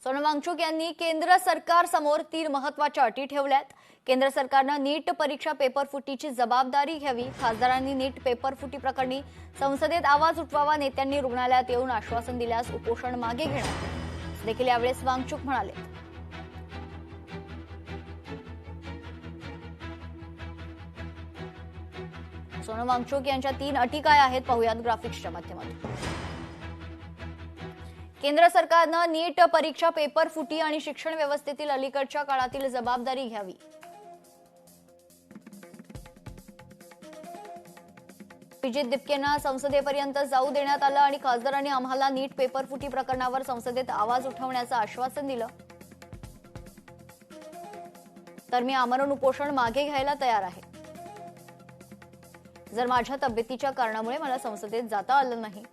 सोनम वांगचुक यांनी केंद्र सरकार समोर 3 महत्त्वाच्या अटी ठेवल्यात। केंद्र सरकारनं नीट परीक्षा पेपर फुटीची जबाबदारी घ्यावी, खासदारांनी नीट पेपर फुटी प्रकरणी संसदेत आवाज उठवावा, नेत्यांनी रुग्णालयात येऊन आश्वासन दिल्यास उपोषण मागे घेणार देखील यावेळेस वांगचुक म्हणाले। सोनम वांगचुक यांच्या 3 अटी काय आहेत पाहूयात ग्राफिक्सच्या माध्यमातून। केंद्र सरकारनं नीट परीक्षा पेपर फुटी आणि शिक्षण व्यवस्थेतील अलीकडच्या काळातील जबाबदारी घ्यावी। अभिजित दिपकेंना संसदेपर्यंत जाऊ देण्यात आलं आणि खासदारांनी आम्हाला नीट पेपर फुटी प्रकरणावर संसदेत आवाज उठवण्याचं आश्वासन दिलं, तर मी आमरण उपोषण मागे घ्यायला तयार आहे। जर माझ्या तब्येतीच्या कारणामुळे मला संसदेत जाता आलं नाही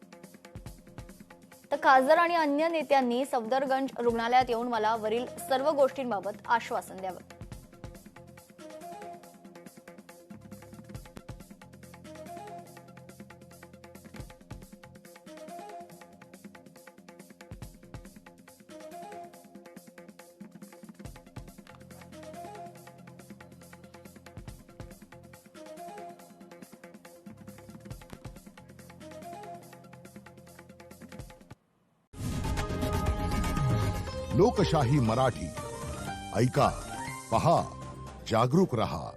तर खासदार आणि अन्य नेत्यांनी सफदरगंज रुग्णालयात येऊन मला वरील सर्व गोष्टींबाबत आश्वासन द्यावं। लोकशाही मराठी ऐका, पहा, जागरूक रहा।